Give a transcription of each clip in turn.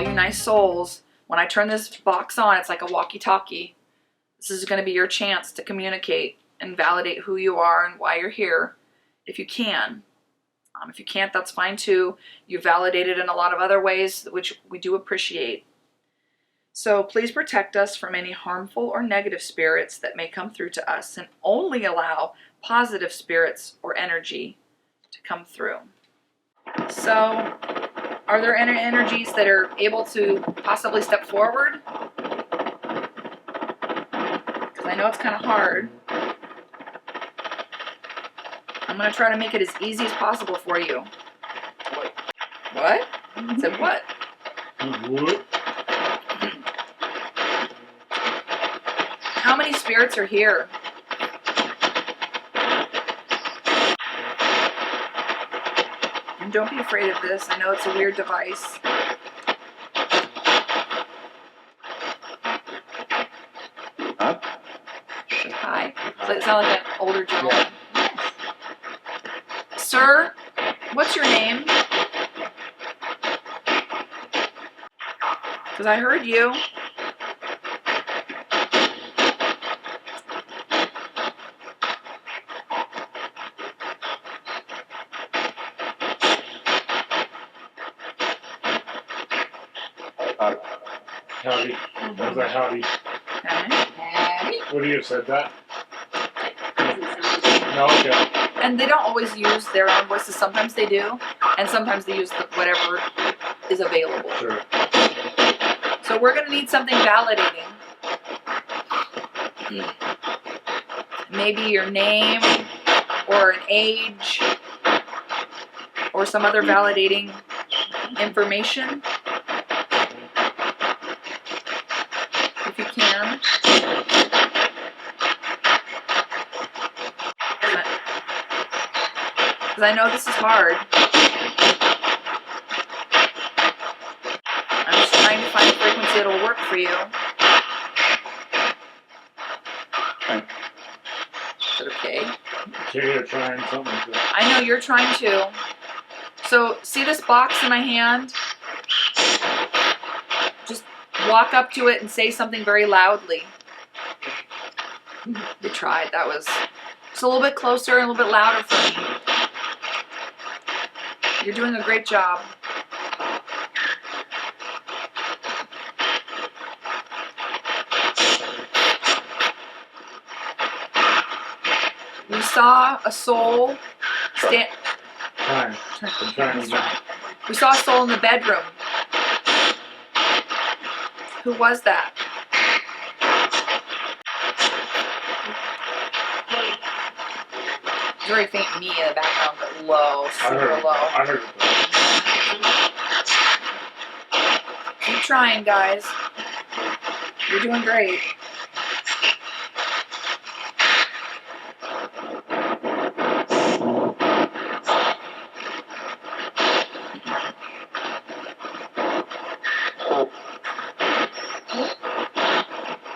all you nice souls, when I turn this box on, it's like a walkie-talkie. This is going to be your chance to communicate and validate who you are and why you're here, if you can. If you can't, that's fine too. You validated in a lot of other ways, which we do appreciate. So please protect us from any harmful or negative spirits that may come through to us, and only allow positive spirits or energy to come through. So, are there any energies that are able to possibly step forward? Because I know it's kind of hard. I'm going to try to make it as easy as possible for you. What? Said what? What? How many spirits are here? And don't be afraid of this. I know it's a weird device. Huh? Hi. So it sounds like an older gentleman. Sir, what's your name? Because I heard you. Howdy. That was a howdy. Okay. Would you have said that? No, okay. And they don't always use their own voices. Sometimes they do, and sometimes they use whatever is available. Sure. So we're going to need something validating. Maybe your name, or an age, or some other validating information. If you can. Because I know this is hard. I'm just trying to find a frequency that'll work for you. Okay. Is it okay? Okay, you're trying something like that. I know you're trying to. So, see this box in my hand? Just walk up to it and say something very loudly. You tried. That was just a little bit closer and a little bit louder for me. You're doing a great job. We saw a soul stand. I'm trying again. We saw a soul in the bedroom. Who was that? Very faint me in the background, but low, super low. I heard it. Keep trying, guys. You're doing great.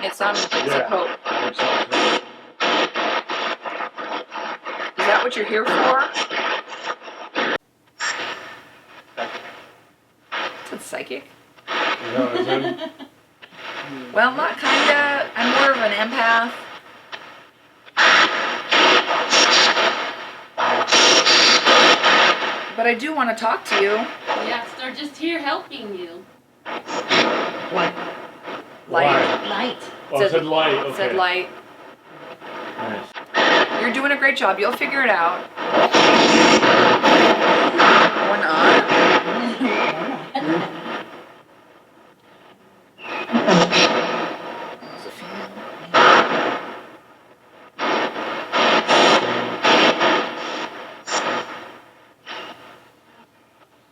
It sounded like hope. Is that what you're here for? It's psychic. Well, not kinda. I'm more of an empath. But I do want to talk to you. Yes, they're just here helping you. What? Light. Oh, it said light. Okay. It said light. Nice. You're doing a great job. You'll figure it out. Or not.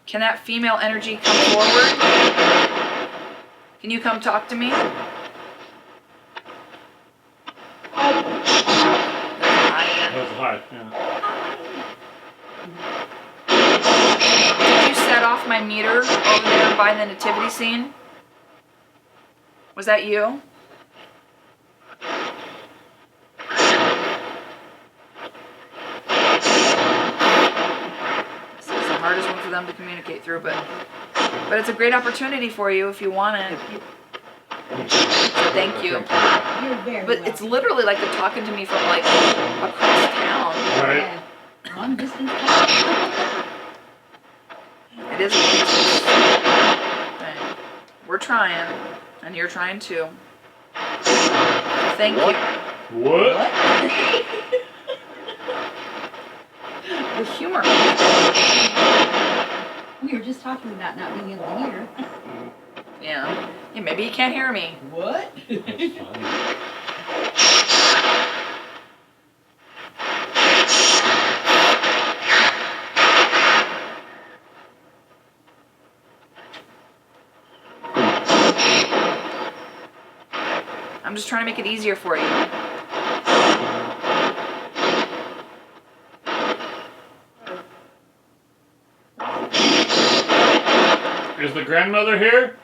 Can that female energy come forward? Can you come talk to me? That's high. Did you set off my meter over there by the nativity scene? Was that you? This is the hardest one for them to communicate through, but But it's a great opportunity for you if you want it. Thank you. You're very But it's literally like they're talking to me from like across town. Right. Long distance. It is. We're trying, and you're trying too. Thank you. What? The humor. We were just talking about not being able to hear. Yeah. Yeah, maybe you can't hear me. What? That's funny. I'm just trying to make it easier for you. Is the grandmother here?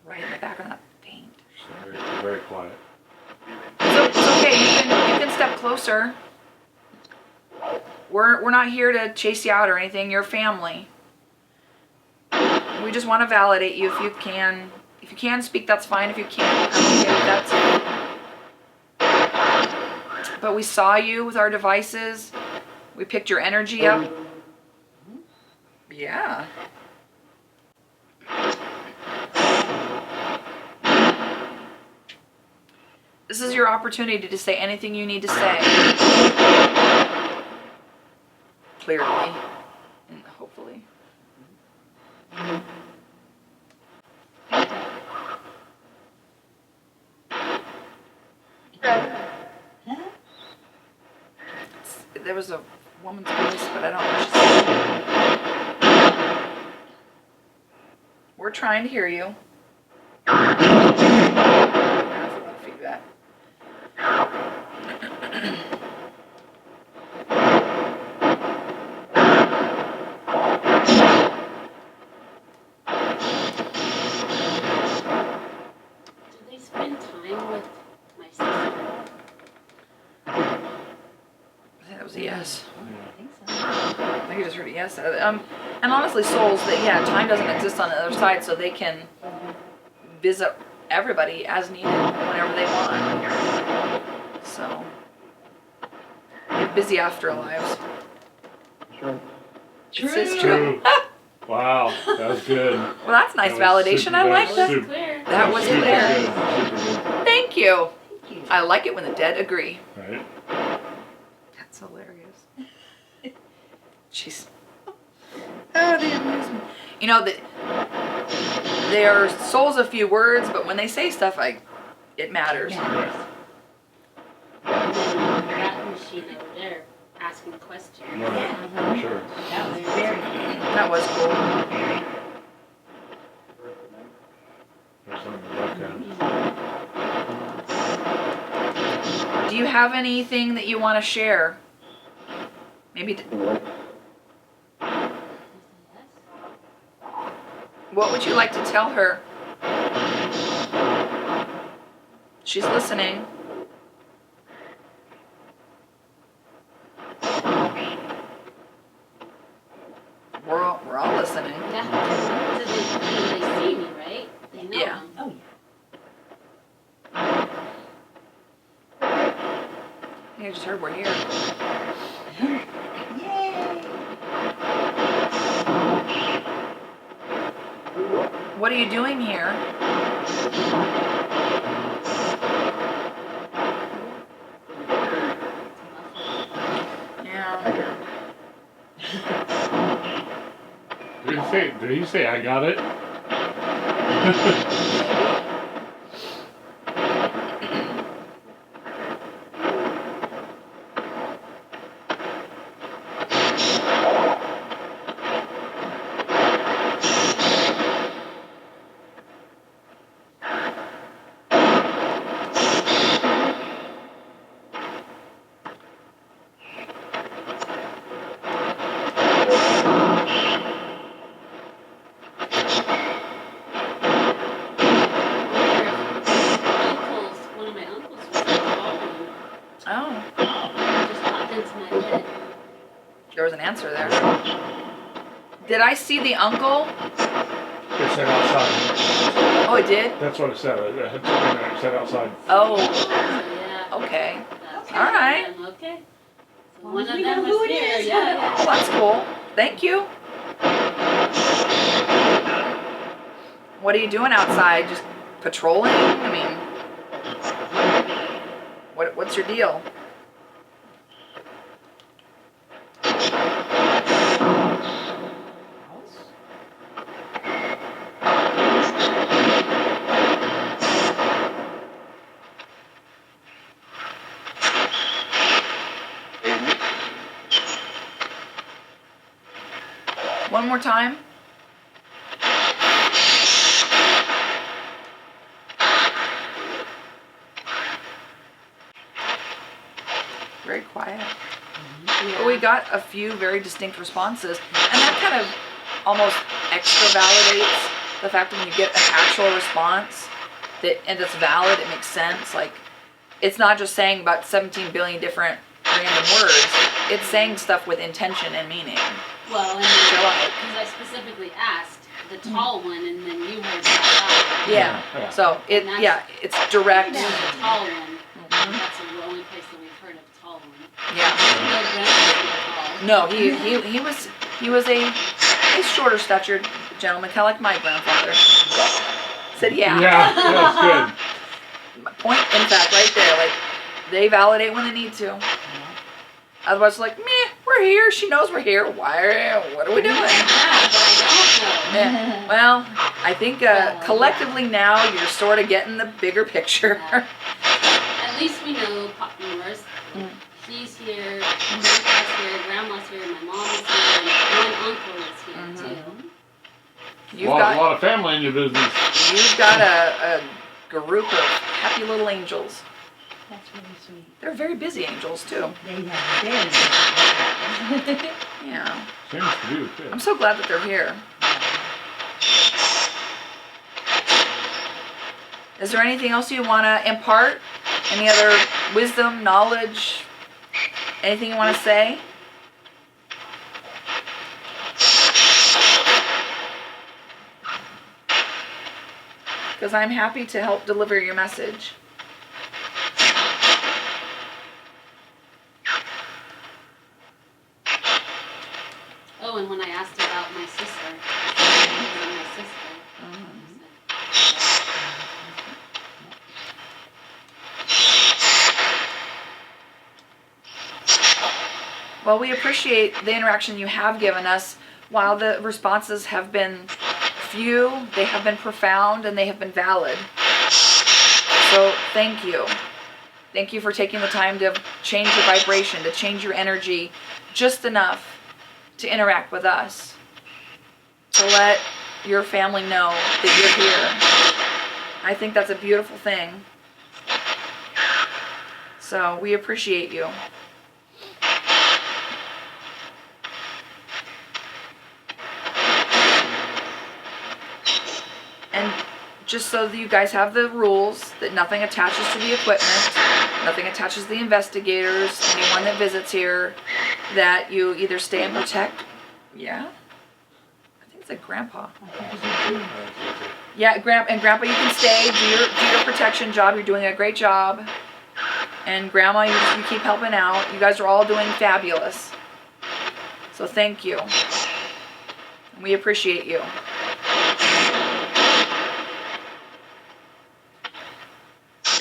Right in the back of that paint. Very, very quiet. It's okay. You can step closer. We're not here to chase you out or anything. You're family. We just want to validate you if you can. If you can speak, that's fine. If you can't, I'm okay with that too. But we saw you with our devices. We picked your energy up. Yeah. This is your opportunity to say anything you need to say. Clearly. And hopefully. There was a woman's voice, but I don't know what she said. We're trying to hear you. Feedback. Do they spend time with my sister? I think that was a yes. I think so. I think you just heard a yes. And honestly, souls, that time doesn't exist on the other side, so they can visit everybody as needed whenever they want. So, they have busy afterlives. True. This is true. Wow, that was good. Well, that's nice That was validation. super- I like That that. was clear. That was super clear. good. Super Thank you. Thank you. I like it when the dead agree. good. Right? That's hilarious. Jeez. Oh, they amuse me. You know, they are souls of few words, but when they say stuff, it matters. Yeah. And then that machine over there asking questions. Right. For sure. That was very That was cool. There's something to look at. Do you have anything that you want to share? Maybe. What would you like to tell her? She's listening. We're all listening. Yeah. So they see me, right? They know. Yeah. Oh, You just heard we're here. yeah. Yay! What are you doing here? Yeah. Did he say I got it? was an answer there. Did I see the uncle? It said outside. Oh, it did? That's what it said. It said outside. Oh, So, yeah. okay. That's All right. Okay. So Well, one of we them know who was it here. is. Yeah. Well, that's cool. Thank you. What are you doing outside? Just patrolling? I mean, what's your deal? One more time. Very quiet. But we got a few very distinct responses, and that kind of almost extra validates the fact that when you get an actual response and it's valid, it makes sense. Like, it's not just saying about 17 billion different random words. It's saying stuff with intention and meaning. Well, and because I specifically asked the tall one, and then you heard that. Yeah. So it's direct. The tall one. That's the only place that we've heard of tall one. Yeah. No, he was a shorter statured gentleman, kind of like my grandfather. Said yeah. Yeah, that's good. Point in fact right there, like they validate when they need to. Otherwise, like, meh, we're here. She knows we're here. What are we doing? Yeah, but I don't know. Yeah. Well, I think collectively now you're sort of getting the bigger picture. At least we know Pop Norris. He's here. Grandpa's here. Grandma's here. My mom is here. And one uncle is here too. You've a got lot of family in your business. You've got a group of happy little angels. That's really sweet. They're very busy angels too. They have very good. Yeah. Seems to be the case. I'm so glad that they're here. Is there anything else you want to impart? Any other wisdom, knowledge, anything you want to say? Because I'm happy to help deliver your message. Oh, and when I asked about my sister, Well, we appreciate the interaction you have given us. While the responses have been few, they have been profound and they have been valid. So thank you. Thank you for taking the time to change your vibration, to change your energy just enough to interact with us, to let your family know that you're here. I think that's a beautiful thing. So we appreciate you. And just so that you guys have the rules, that nothing attaches to the equipment, nothing attaches to the investigators, anyone that visits here, that you either stay and protect. Yeah? I think it's like Grandpa. Yeah, Grandpa, you can stay, do your protection job. You're doing a great job. And Grandma, you keep helping out. You guys are all doing fabulous. So thank you. We appreciate you.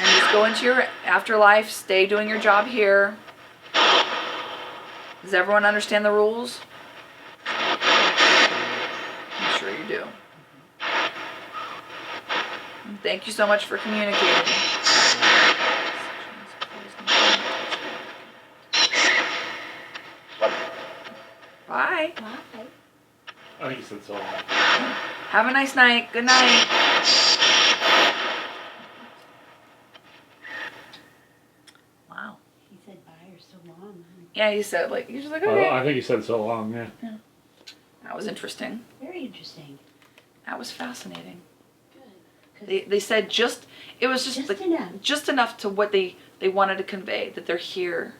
And just go into your afterlife, stay doing your job here. Does everyone understand the rules? I'm sure you do. And thank you so much for communicating. Bye. Bye. I think you said so. Have a nice night. Good night. Wow. He said bye or so long. Yeah, he said, like, you're just like, Well, okay. I think you said so long, yeah. That was interesting. Very interesting. That was fascinating. Good. They said it was just like, enough. just enough to what they wanted to convey, that they're here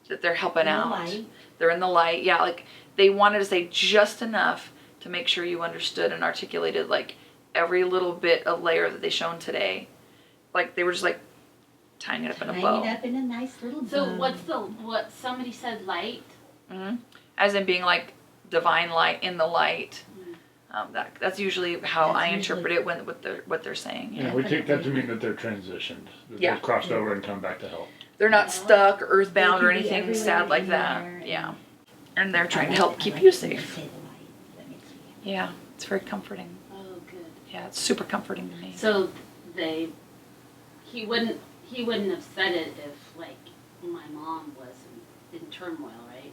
that they're helping In the out. light. They're in the light. Yeah, like they wanted to say just enough to make sure you understood and articulated like every little bit of layer that they shown today. Like they were just like tying it up in a Tying bow. it up in a nice little bow. So what somebody said light? Hmm. As in being like divine light in the light. That's usually how That's I usually- interpret it when what they're saying. Yeah, we take that to mean that they're transitioned. That Yeah. they've crossed over and come back to help. They're not stuck or earthbound They or can be anything everywhere, sad like that. anywhere, and- Yeah. And they're trying to I help like- I keep like you when they safe. say the light. That makes me happy. Yeah, it's very comforting. Oh, good. Yeah, it's super comforting to me. So he wouldn't have said it if like my mom was in turmoil, right?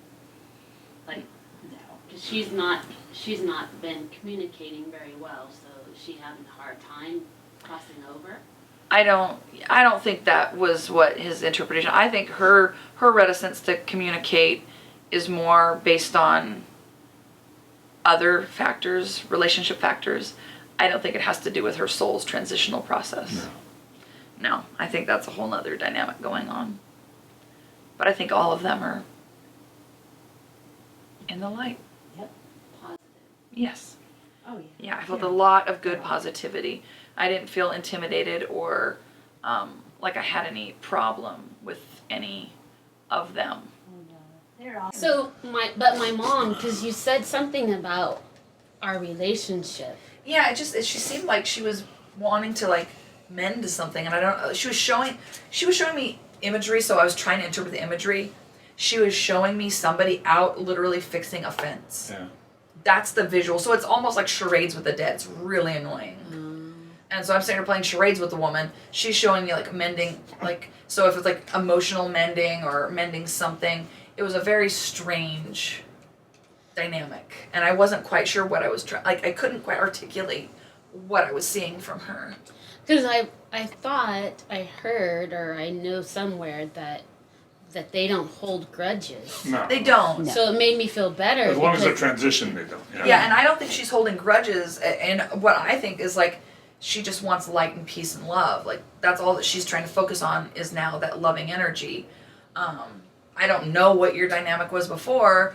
Like, No. because she's not been communicating very well, so is she having a hard time crossing over? I don't think that was what his interpretation. I think her reticence to communicate is more based on other factors, relationship factors. I don't think it has to do with her soul's transitional process. No, I think that's a whole nother dynamic going on. But I think all of them are in the light. Positive. Yes. Oh, yeah. Yeah, I felt a lot of good positivity. I didn't feel intimidated or like I had any problem with any of them. Oh, no. They're all. So my mom, because you said something about our relationship. Yeah, she seemed like she was wanting to like mend something, and I don't. She was showing me imagery, so I was trying to interpret the imagery. She was showing me somebody out literally fixing a fence. Yeah. That's the visual. So it's almost like charades with the dead. It's really annoying. And so I'm sitting here playing charades with the woman. She's showing me like mending, like, so if it's like emotional mending or mending something, it was a very strange dynamic. And I wasn't quite sure what I was trying, like, I couldn't quite articulate what I was seeing from her. Because I thought I heard or I know somewhere that they don't hold grudges. No. They don't. No. So it made me feel better. As long as they're because- transitioned, they don't. Yeah, and I don't think she's holding grudges. And what I think is like, she just wants light and peace and love. Like, that's all that she's trying to focus on is now that loving energy. I don't know what your dynamic was before,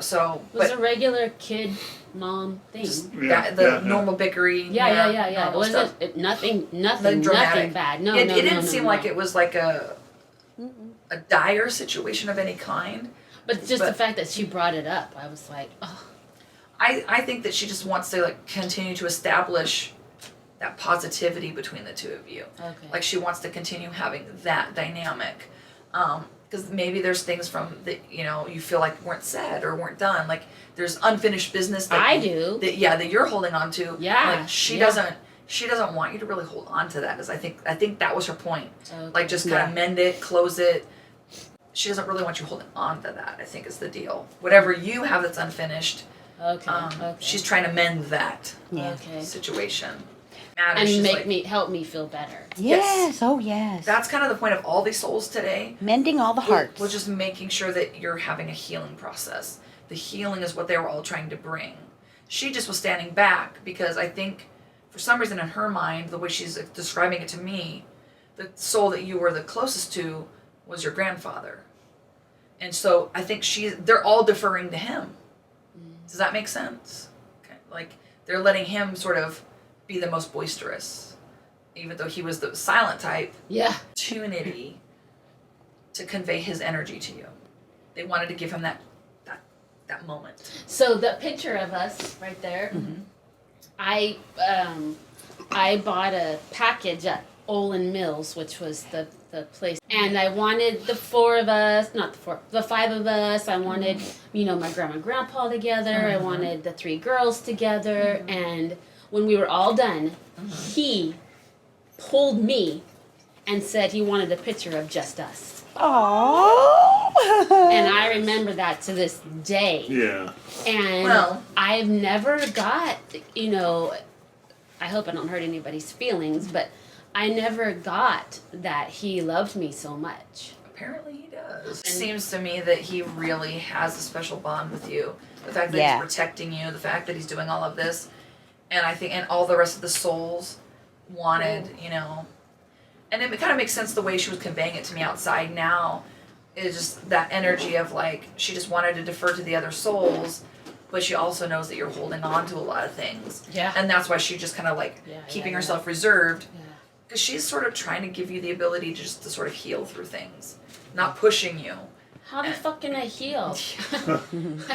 so, It was but a regular kid mom thing. just Yeah, the yeah. normal bickering. Yeah. It normal wasn't stuff. nothing Nothing dramatic. bad. No, it no, didn't no, seem no. like it was like a dire situation of any kind. But just the but- fact that she brought it up, I was like, oh. I think that she just wants to like continue to establish that positivity between the two of you. Okay. Like she wants to continue having that dynamic. Because maybe there's things from that you feel like weren't said or weren't done. Like there's unfinished business that I do. that you're holding on to. Yeah, Like she yeah. doesn't want you to really hold on to that. Is I think that was her point. Okay. Like just kind of mend it, close it. She doesn't really want you holding on to that, I think is the deal. Whatever you have that's unfinished, Okay. she's trying to mend that Yeah. Okay. situation. Matters. And She's help me feel better. Yes. Oh, yes. That's kind of the point of all these souls today. Mending all the hearts. Was just making sure that you're having a healing process. The healing is what they were all trying to bring. She just was standing back because I think for some reason in her mind, the way she's describing it to me, the soul that you were the closest to was your grandfather. And so I think they're all deferring to him. Does that make sense? Okay. Like they're letting him sort of be the most boisterous, even though he was the silent type. Yeah. Opportunity to convey his energy to you. They wanted to give him that moment. So the picture of us right there, I bought a package at Olin Mills, which was the place, and I wanted the five of us. I wanted, my grandma and grandpa together. I wanted the three girls together, and when we were all done, he pulled me and said he wanted a picture of just us. Oh. And I remember that to this day. Yeah. And Well- I've never got, I hope I don't hurt anybody's feelings, but I never got that he loved me so much. Apparently he does. It seems to me that he really has a special bond with you. The fact that Yeah. he's protecting you, the fact that he's doing all of this. And I think, and all the rest of the souls wanted, and it kind of makes sense the way she was conveying it to me outside now. is just that energy of like, she just wanted to defer to the other souls, but she also knows that you're holding on to a lot of things. Yeah. And that's why she just kind of like keeping herself reserved. Yeah. Because she's sort of trying to give you the ability to just to sort of heal through things, not pushing you. How the fuck can I heal?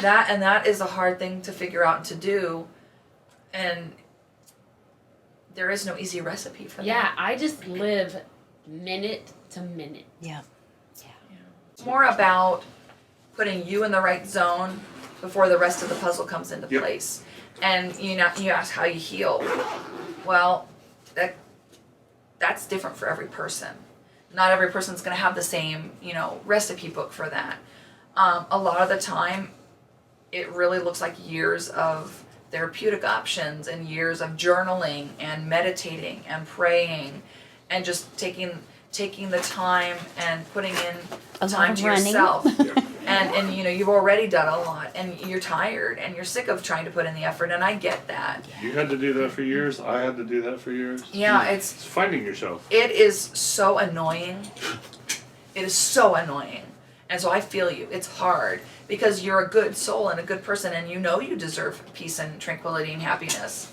That is a hard thing to figure out and to do. And there is no easy recipe for that. Yeah, I just live minute to minute. Yeah. It's more about putting you in the right zone before the rest of the puzzle comes into Yep. place. And you ask how you heal. Well, that's different for every person. Not every person's going to have the same, recipe book for that. A lot of the time, it really looks like years of therapeutic options and years of journaling and meditating and praying and just taking the time and putting in A lot time of to running. yourself. And you've already done a lot and you're tired and you're sick of trying to put in the effort, and I get that. You had to do that for years. I had to do that for years. Yeah, It's finding yourself. it is so annoying. It is so annoying. And so I feel you. It's hard because you're a good soul and a good person, and you deserve peace and tranquility and happiness.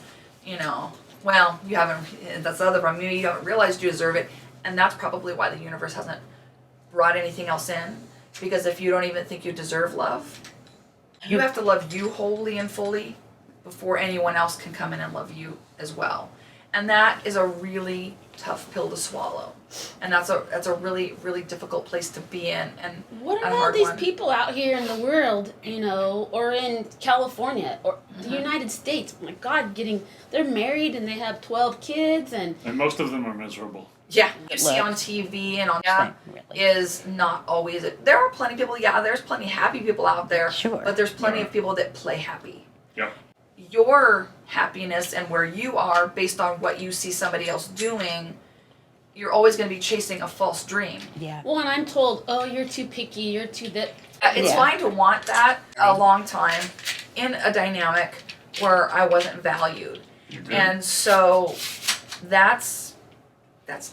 Well, you haven't, that's the other problem. You haven't realized you deserve it, and that's probably why the universe hasn't brought anything else in. Because if you don't even think you deserve love, you have to love you wholly and fully before anyone else can come in and love you as well. And that is a really tough pill to swallow. And that's a really, really difficult place to be in, and What a about hard these one. people out here in the world, or in California, or the United States? My God, they're married and they have 12 kids, and And most of them are miserable. Yeah, you see Look. on TV and on Really. is not always. There are plenty of people. Yeah, there's plenty of happy people out there. Sure. But there's plenty of people that play happy. Yep. Your happiness and where you are based on what you see somebody else doing, you're always going to be chasing a false dream. Yeah. well, and I'm told, oh, you're too picky, you're too that. It's Yeah. fine to want that a long time in a dynamic where I wasn't valued. And so that's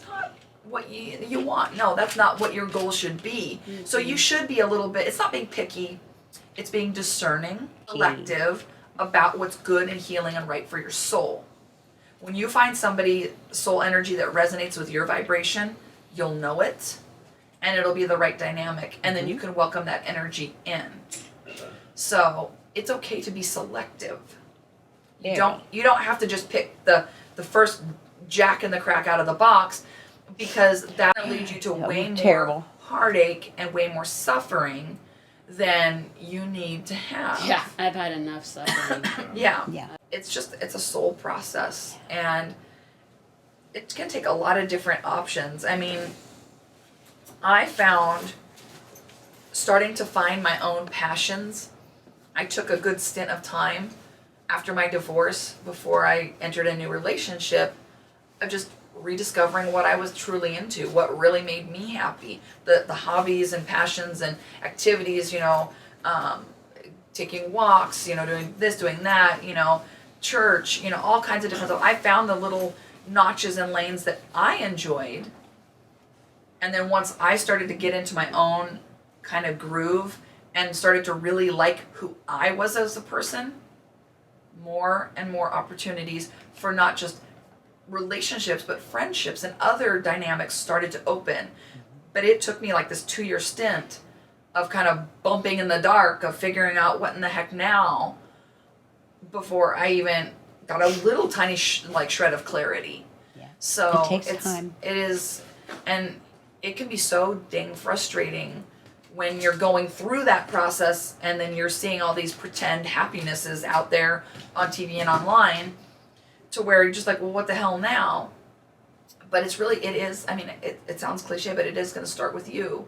not what you want. No, that's not what your goal should be. So you should be a little bit, it's not being picky, it's being discerning, selective about what's good and healing and right for your soul. When you find somebody, soul energy that resonates with your vibration, you'll know it, and it'll be the right dynamic, and then you can welcome that energy in. So it's okay to be selective. You don't have to just pick the first jack in the crack out of the box, because that'll lead you to That would way be more terrible. heartache and way more suffering than you need to have. Yeah, I've had enough suffering. Yeah. Yeah. It's a soul process, and it can take a lot of different options. I mean, I found starting to find my own passions. I took a good stint of time after my divorce, before I entered a new relationship, of just rediscovering what I was truly into, what really made me happy, the hobbies and passions and activities, taking walks, doing this, doing that, church, all kinds of different stuff. I found the little notches and lanes that I enjoyed. And then once I started to get into my own kind of groove and started to really like who I was as a person, more and more opportunities for not just relationships but friendships and other dynamics started to open. But it took me like this 2-year stint of kind of bumping in the dark, of figuring out what in the heck now, before I even got a little tiny shred of clarity. Yeah. So It takes time. It is, and it can be so dang frustrating when you're going through that process and then you're seeing all these pretend happinesses out there on TV and online, to where you're just like, well, what the hell now? But it is, I mean, it sounds cliche, but it is going to start with you.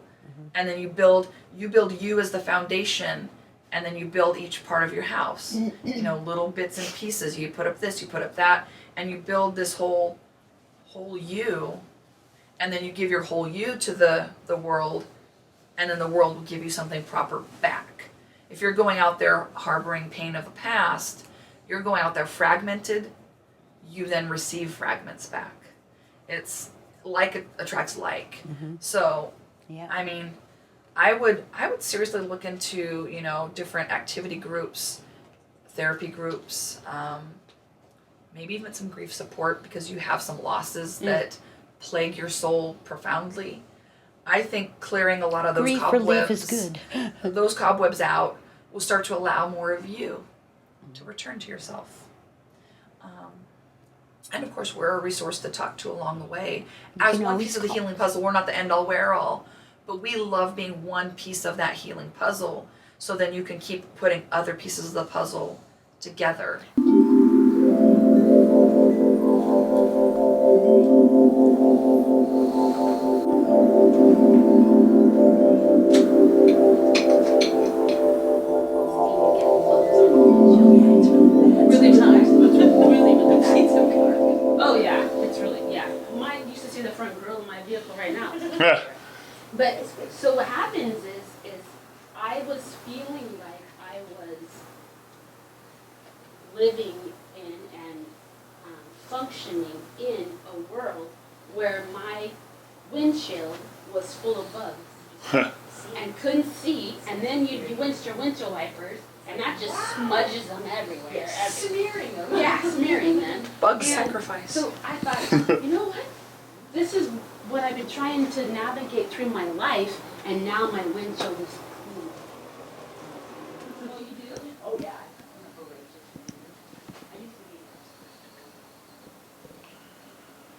And then you build you as the foundation, and then you build each part of your house. Little bits and pieces. You put up this, you put up that, and you build this whole you, and then you give your whole you to the world, and then the world will give you something proper back. If you're going out there harboring pain of the past, you're going out there fragmented, you then receive fragments back. It's like attracts like. So, Yeah. I mean, I would seriously look into, you know, different activity groups, therapy groups, maybe even some grief support because you have some losses that plague your soul profoundly. I think clearing a lot of those Grief cobwebs, relief is good. those cobwebs out will start to allow more of you to return to yourself. And of course, we're a resource to talk to along the way. As can one always piece of the call healing puzzle, we're not the end all, wear all, but we love being one piece of that healing puzzle. So then you can keep putting other pieces of the puzzle together. Really nice. Really nice. Oh yeah, it's really, yeah. Mine used to see the front grill of my vehicle right now. But so what happens is I was feeling like I was living in and functioning in a world where my windshield was full of bugs and couldn't see, and then you rinse your windshield wipers, and that just smudges them everywhere. Smearing them. Yeah, smearing them. Bug And sacrifice. So I thought, you know what? This is what I've been trying to navigate through my life, and now my windshield is clean. Oh, you do? Oh, yeah. I used to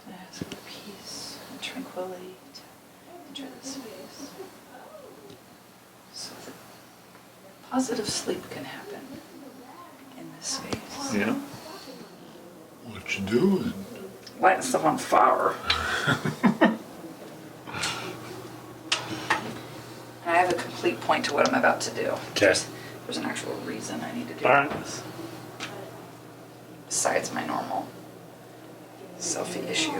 be. Ask for peace and tranquility to enter this space. So that positive sleep can happen in this space. Yeah. What you doing? Lighting stuff on fire. I have a complete point to what I'm about to do. Okay. There's an actual reason I need to do All right. this. Besides my normal selfie issue.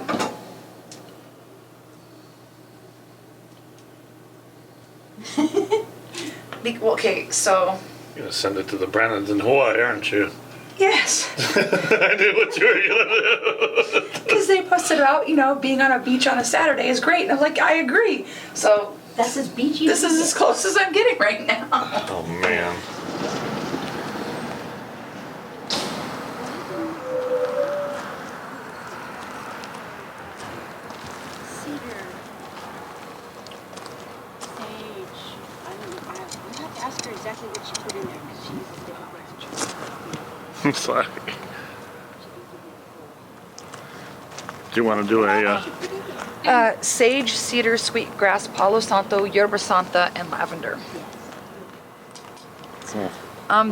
Okay, so You're gonna send it to the Brennans in Hawaii, aren't you? yes, I knew what you were gonna do. because they posted about, you know, being on a beach on a Saturday is great, and I'm like, I agree. So That's as beachy. this is as close as I'm getting right now. Oh man. Cedar. Sage. I don't know. I have to ask her exactly what she put in there because she uses different words. I'm sorry. Do you want to do a? Sage, cedar, sweetgrass, palo santo, yerba santa, and lavender.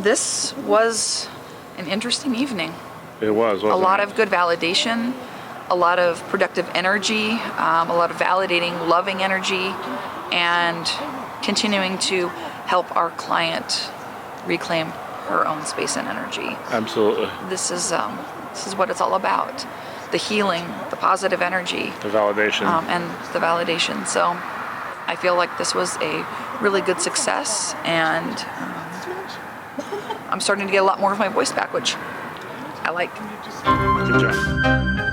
This was an interesting evening. It was. Wasn't A lot it? of good validation, a lot of productive energy, a lot of validating, loving energy, and continuing to help our client reclaim her own space and energy. Absolutely. This is what it's all about. The healing, the positive energy, The validation. and the validation. So I feel like this was a really good success, and I'm starting to get a lot more of my voice back, which I like. Good job.